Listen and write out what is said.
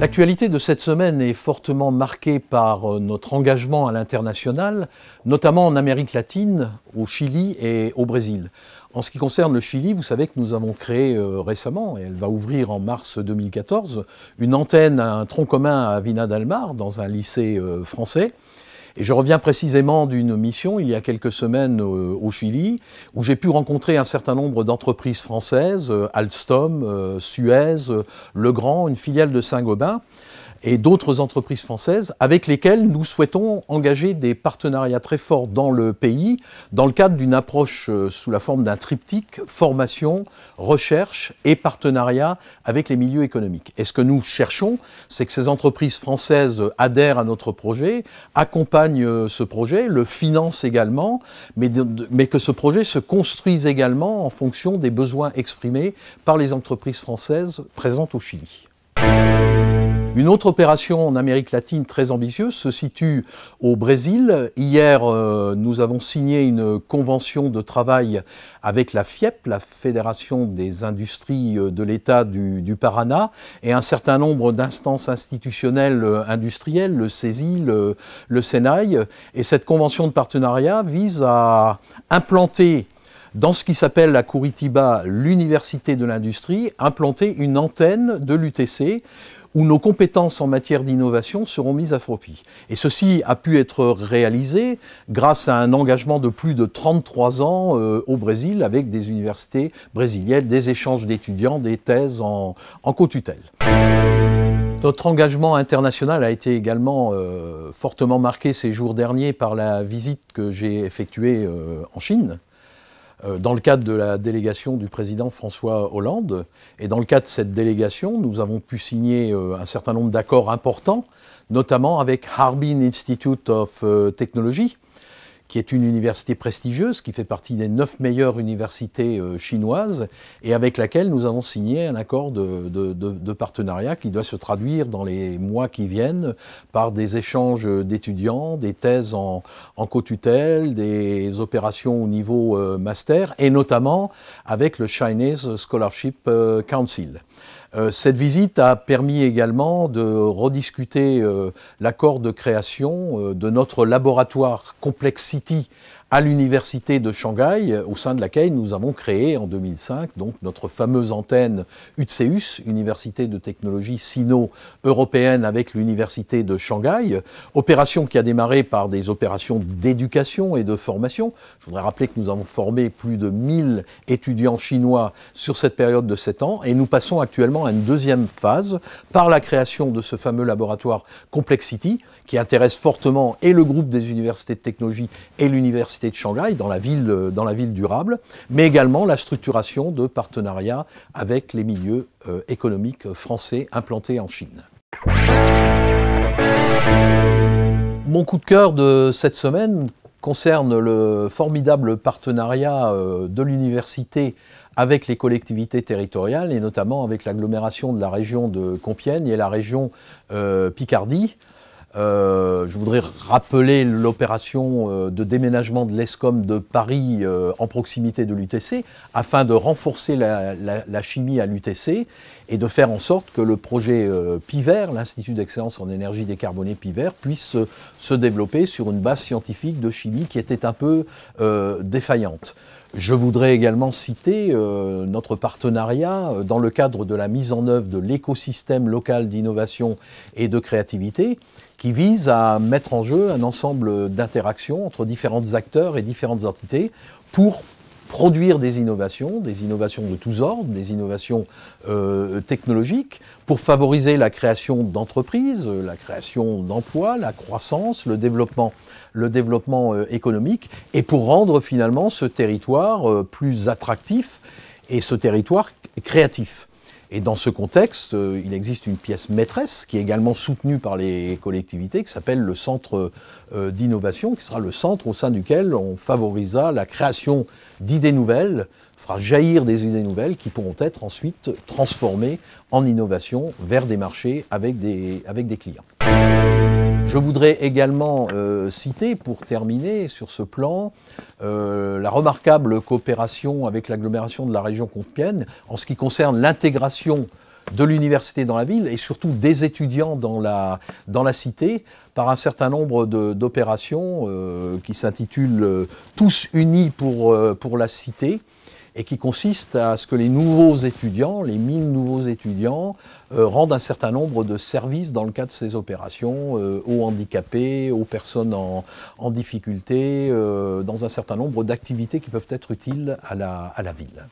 L'actualité de cette semaine est fortement marquée par notre engagement à l'international, notamment en Amérique latine, au Chili et au Brésil. En ce qui concerne le Chili, vous savez que nous avons créé récemment, et elle va ouvrir en mars 2014, une antenne, un tronc commun à Viña del Mar, dans un lycée français. Et je reviens précisément d'une mission, il y a quelques semaines au Chili, où j'ai pu rencontrer un certain nombre d'entreprises françaises, Alstom, Suez, Legrand, une filiale de Saint-Gobain, et d'autres entreprises françaises avec lesquelles nous souhaitons engager des partenariats très forts dans le pays, dans le cadre d'une approche sous la forme d'un triptyque, formation, recherche et partenariat avec les milieux économiques. Et ce que nous cherchons, c'est que ces entreprises françaises adhèrent à notre projet, accompagnent ce projet, le financent également, mais que ce projet se construise également en fonction des besoins exprimés par les entreprises françaises présentes au Chili. Une autre opération en Amérique latine très ambitieuse se situe au Brésil. Hier, nous avons signé une convention de travail avec la FIEP, la Fédération des industries de l'État du Paraná, et un certain nombre d'instances institutionnelles industrielles, le CESI, le SENAI. Et cette convention de partenariat vise à implanter dans ce qui s'appelle à Curitiba l'Université de l'Industrie, implanter une antenne de l'UTC où nos compétences en matière d'innovation seront mises à profit. Et ceci a pu être réalisé grâce à un engagement de plus de 33 ans au Brésil avec des universités brésiliennes, des échanges d'étudiants, des thèses en co-tutelle. Notre engagement international a été également fortement marqué ces jours derniers par la visite que j'ai effectuée en Chine, dans le cadre de la délégation du président François Hollande. Et dans le cadre de cette délégation, nous avons pu signer un certain nombre d'accords importants, notamment avec Harbin Institute of Technology, qui est une université prestigieuse, qui fait partie des 9 meilleures universités chinoises, et avec laquelle nous avons signé un accord de partenariat qui doit se traduire dans les mois qui viennent par des échanges d'étudiants, des thèses en co-tutelle, des opérations au niveau master, et notamment avec le Chinese Scholarship Council. Cette visite a permis également de rediscuter l'accord de création de notre laboratoire Complexity à l'université de Shanghai, au sein de laquelle nous avons créé en 2005 donc notre fameuse antenne UTSEUS, Université de technologie sino-européenne avec l'université de Shanghai, opération qui a démarré par des opérations d'éducation et de formation. Je voudrais rappeler que nous avons formé plus de 1000 étudiants chinois sur cette période de 7 ans, et nous passons actuellement à une deuxième phase par la création de ce fameux laboratoire Complexity, qui intéresse fortement et le groupe des universités de technologie et l'université de Shanghai, dans la ville durable, mais également la structuration de partenariats avec les milieux économiques français implantés en Chine. Mon coup de cœur de cette semaine concerne le formidable partenariat de l'université avec les collectivités territoriales, et notamment avec l'agglomération de la région de Compiègne et la région Picardie. Je voudrais rappeler l'opération de déménagement de l'ESCOM de Paris en proximité de l'UTC, afin de renforcer la chimie à l'UTC et de faire en sorte que le projet PIVER, l'Institut d'excellence en énergie décarbonée PIVER, puisse se développer sur une base scientifique de chimie qui était un peu défaillante. Je voudrais également citer notre partenariat dans le cadre de la mise en œuvre de l'écosystème local d'innovation et de créativité, qui vise à mettre en jeu un ensemble d'interactions entre différents acteurs et différentes entités pour produire des innovations de tous ordres, des innovations technologiques, pour favoriser la création d'entreprises, la création d'emplois, la croissance, le développement économique, et pour rendre finalement ce territoire plus attractif et ce territoire créatif. Et dans ce contexte, il existe une pièce maîtresse qui est également soutenue par les collectivités, qui s'appelle le centre d'innovation, qui sera le centre au sein duquel on favorisera la création d'idées nouvelles, fera jaillir des idées nouvelles qui pourront être ensuite transformées en innovation vers des marchés avec des clients. Je voudrais également citer, pour terminer sur ce plan, la remarquable coopération avec l'agglomération de la région Compiègne en ce qui concerne l'intégration de l'université dans la ville et surtout des étudiants dans la cité par un certain nombre d'opérations qui s'intitulent Tous unis pour la cité et qui consistent à ce que les nouveaux étudiants, les 1000 nouveaux étudiants, rendent un certain nombre de services dans le cadre de ces opérations aux handicapés, aux personnes en difficulté, dans un certain nombre d'activités qui peuvent être utiles à la ville.